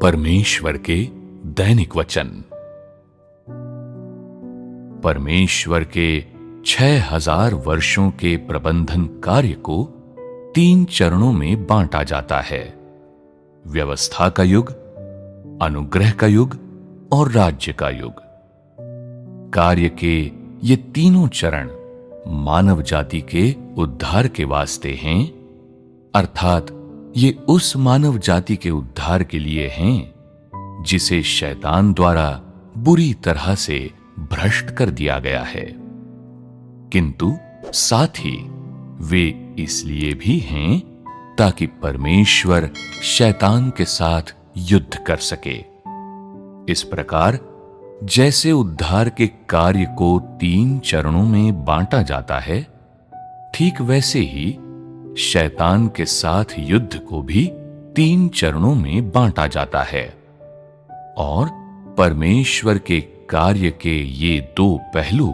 परमेश्वर के दैनिक वचन। परमेश्वर के 6000 वर्षों के प्रबंधन कार्य को 3 चरणों में बांटा जाता है: व्यवस्था का युग, अनुग्रह का युग और राज्य का युग। कार्य के ये तीनों चरण मानव जाति के उद्धार के वास्ते हैं, अर्थात ये उस मानव जाति के उद्धार के लिए हैं जिसे शैतान द्वारा बुरी तरह से भ्रष्ट कर दिया गया है, किंतु साथ ही वे इसलिए भी हैं ताकि परमेश्वर शैतान के साथ युद्ध कर सके। इस प्रकार जैसे उद्धार के कार्य को 3 चरणों में बांटा जाता है, ठीक वैसे ही शैतान के साथ युद्ध को भी 3 चरणों में बांटा जाता है और परमेश्वर के कार्य के ये 2 पहलू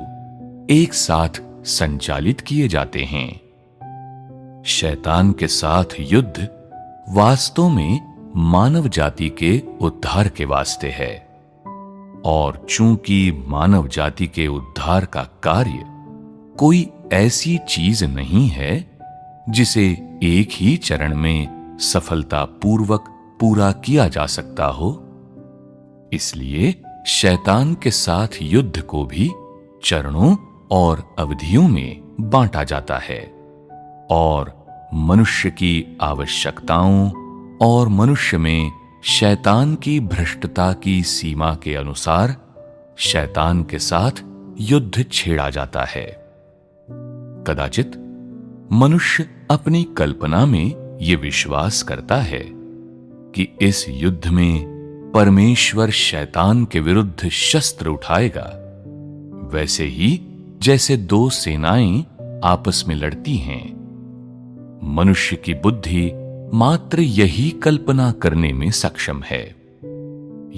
एक साथ संचालित किए जाते हैं। शैतान के साथ युद्ध वास्तव में मानव जाति के उद्धार के वास्ते है, और चूंकि मानव जाति के उद्धार का कार्य कोई ऐसी चीज नहीं है जिसे एक ही चरण में सफलतापूर्वक पूरा किया जा सकता हो, इसलिए शैतान के साथ युद्ध को भी चरणों और अवधियों में बांटा जाता है और मनुष्य की आवश्यकताओं और मनुष्य में शैतान की भ्रष्टता की सीमा के अनुसार शैतान के साथ युद्ध छेड़ा जाता है। कदाचित मनुष्य अपनी कल्पना में ये विश्वास करता है कि इस युद्ध में परमेश्वर शैतान के विरुद्ध शस्त्र उठाएगा, वैसे ही जैसे 2 सेनाएं आपस में लड़ती हैं। मनुष्य की बुद्धि मात्र यही कल्पना करने में सक्षम है।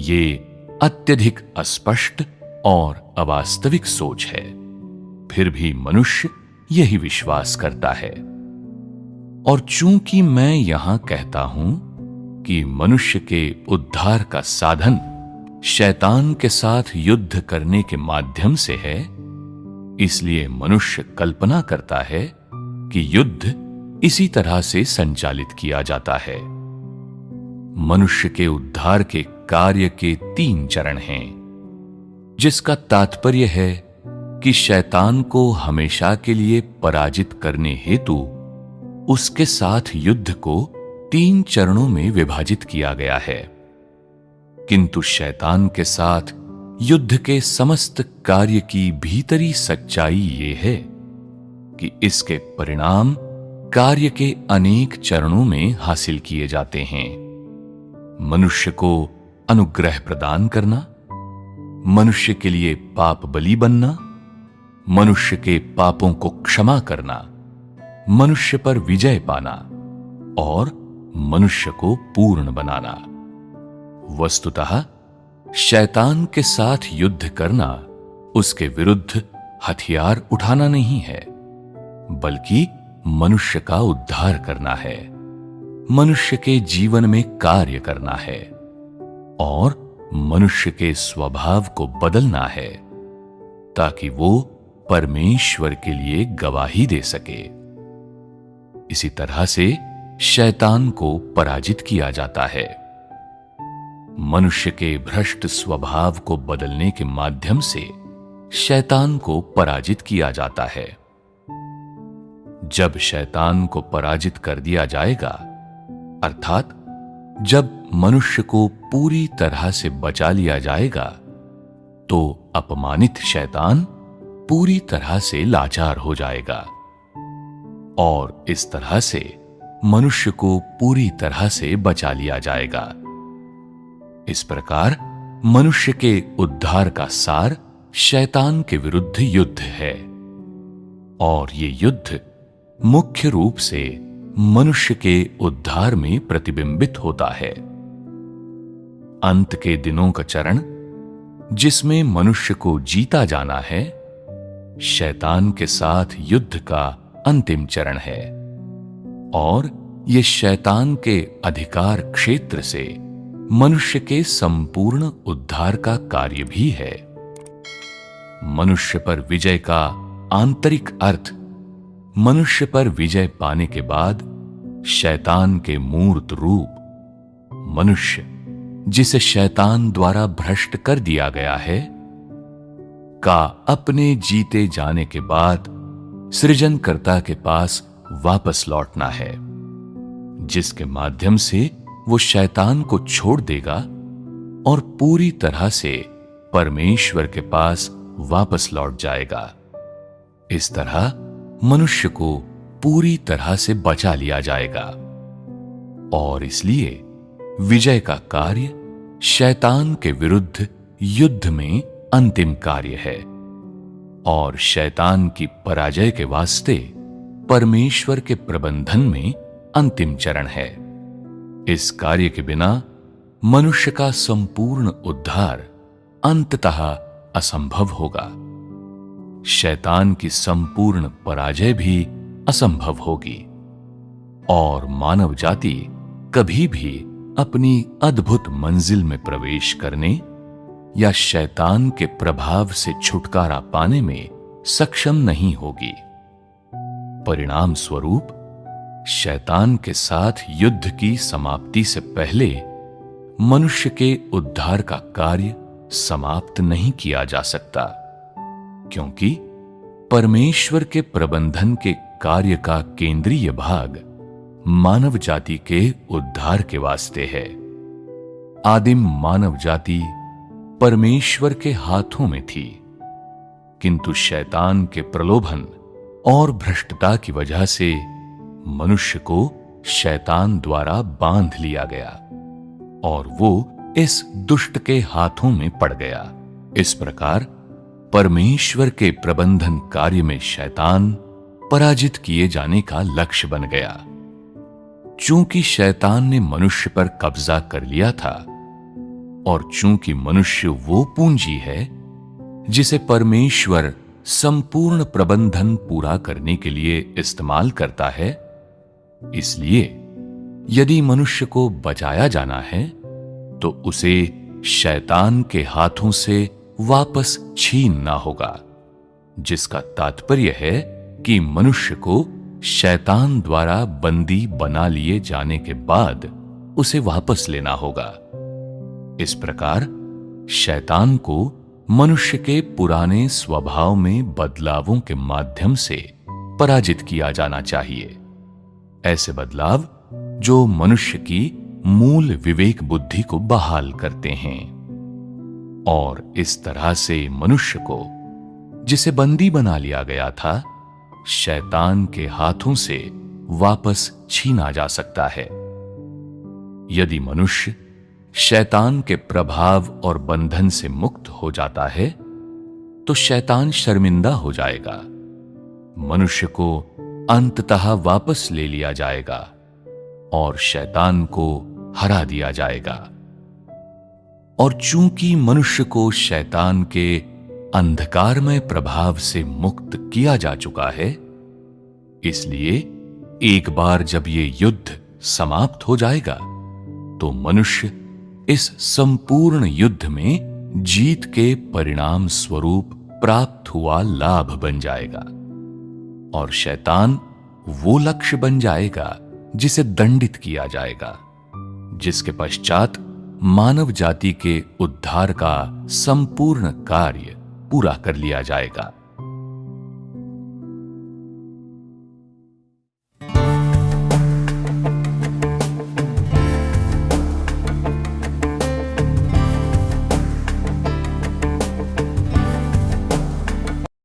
ये अत्यधिक अस्पष्ट और अवास्तविक सोच है, फिर भी मनुष्य यही विश्वास करता है। और चूंकि मैं यहां कहता हूं कि मनुष्य के उद्धार का साधन शैतान के साथ युद्ध करने के माध्यम से है, इसलिए मनुष्य कल्पना करता है कि युद्ध इसी तरह से संचालित किया जाता है। मनुष्य के उद्धार के कार्य के 3 चरण हैं, जिसका तात्पर्य है कि शैतान को हमेशा के लिए पराजित करने हेतु उसके साथ युद्ध को 3 चरणों में विभाजित किया गया है। किंतु शैतान के साथ युद्ध के समस्त कार्य की भीतरी सच्चाई ये है कि इसके परिणाम कार्य के अनेक चरणों में हासिल किए जाते हैं। मनुष्य को अनुग्रह प्रदान करना, मनुष्य के लिए पाप बलि बनना, मनुष्य के पापों को क्षमा करना, मनुष्य पर विजय पाना और मनुष्य को पूर्ण बनाना। वस्तुतः शैतान के साथ युद्ध करना उसके विरुद्ध हथियार उठाना नहीं है, बल्कि मनुष्य का उद्धार करना है, मनुष्य के जीवन में कार्य करना है और मनुष्य के स्वभाव को बदलना है, ताकि वो परमेश्वर के लिए गवाही दे सके। इसी तरह से शैतान को पराजित किया जाता है। मनुष्य के भ्रष्ट स्वभाव को बदलने के माध्यम से शैतान को पराजित किया जाता है। जब शैतान को पराजित कर दिया जाएगा, अर्थात जब मनुष्य को पूरी तरह से बचा लिया जाएगा, तो अपमानित शैतान पूरी तरह से लाचार हो जाएगा और इस तरह से मनुष्य को पूरी तरह से बचा लिया जाएगा। इस प्रकार मनुष्य के उद्धार का सार शैतान के विरुद्ध युद्ध है और ये युद्ध मुख्य रूप से मनुष्य के उद्धार में प्रतिबिंबित होता है। अंत के दिनों का चरण, जिसमें मनुष्य को जीता जाना है, शैतान के साथ युद्ध का अंतिम चरण है और ये शैतान के अधिकार क्षेत्र से मनुष्य के संपूर्ण उद्धार का कार्य भी है। मनुष्य पर विजय का आंतरिक अर्थ मनुष्य पर विजय पाने के बाद शैतान के मूर्त रूप मनुष्य, जिसे शैतान द्वारा भ्रष्ट कर दिया गया है, का अपने जीते जाने के बाद सृजनकर्ता के पास वापस लौटना है, जिसके माध्यम से वो शैतान को छोड़ देगा और पूरी तरह से परमेश्वर के पास वापस लौट जाएगा। इस तरह मनुष्य को पूरी तरह से बचा लिया जाएगा और इसलिए विजय का कार्य शैतान के विरुद्ध युद्ध में अंतिम कार्य है और शैतान की पराजय के वास्ते परमेश्वर के प्रबंधन में अंतिम चरण है। इस कार्य के बिना मनुष्य का संपूर्ण उद्धार अंततः असंभव होगा। शैतान की संपूर्ण पराजय भी असंभव होगी और मानव जाति कभी भी अपनी अद्भुत मंजिल में प्रवेश करने या शैतान के प्रभाव से छुटकारा पाने में सक्षम नहीं होगी। परिणाम स्वरूप शैतान के साथ युद्ध की समाप्ति से पहले मनुष्य के उद्धार का कार्य समाप्त नहीं किया जा सकता, क्योंकि परमेश्वर के प्रबंधन के कार्य का केंद्रीय भाग मानव जाति के उद्धार के वास्ते है। आदिम मानव जाति परमेश्वर के हाथों में थी, किंतु शैतान के प्रलोभन और भ्रष्टता की वजह से मनुष्य को शैतान द्वारा बांध लिया गया और वो इस दुष्ट के हाथों में पड़ गया। इस प्रकार परमेश्वर के प्रबंधन कार्य में शैतान पराजित किए जाने का लक्ष्य बन गया। चूंकि शैतान ने मनुष्य पर कब्जा कर लिया था और चूंकि मनुष्य वो पूंजी है जिसे परमेश्वर संपूर्ण प्रबंधन पूरा करने के लिए इस्तेमाल करता है, इसलिए यदि मनुष्य को बचाया जाना है तो उसे शैतान के हाथों से वापस छीनना होगा, जिसका तात्पर्य है कि मनुष्य को शैतान द्वारा बंदी बना लिए जाने के बाद उसे वापस लेना होगा। इस प्रकार शैतान को मनुष्य के पुराने स्वभाव में बदलावों के माध्यम से पराजित किया जाना चाहिए। ऐसे बदलाव जो मनुष्य की मूल विवेक बुद्धि को बहाल करते हैं और इस तरह से मनुष्य को, जिसे बंदी बना लिया गया था, शैतान के हाथों से वापस छीना जा सकता है। यदि मनुष्य शैतान के प्रभाव और बंधन से मुक्त हो जाता है तो शैतान शर्मिंदा हो जाएगा, मनुष्य को अंततः वापस ले लिया जाएगा और शैतान को हरा दिया जाएगा। और चूंकि मनुष्य को शैतान के अंधकारमय प्रभाव से मुक्त किया जा चुका है, इसलिए एक बार जब ये युद्ध समाप्त हो जाएगा तो मनुष्य इस संपूर्ण युद्ध में जीत के परिणाम स्वरूप प्राप्त हुआ लाभ बन जाएगा और शैतान वो लक्ष्य बन जाएगा जिसे दंडित किया जाएगा, जिसके पश्चात मानव जाति के उद्धार का संपूर्ण कार्य पूरा कर लिया जाएगा।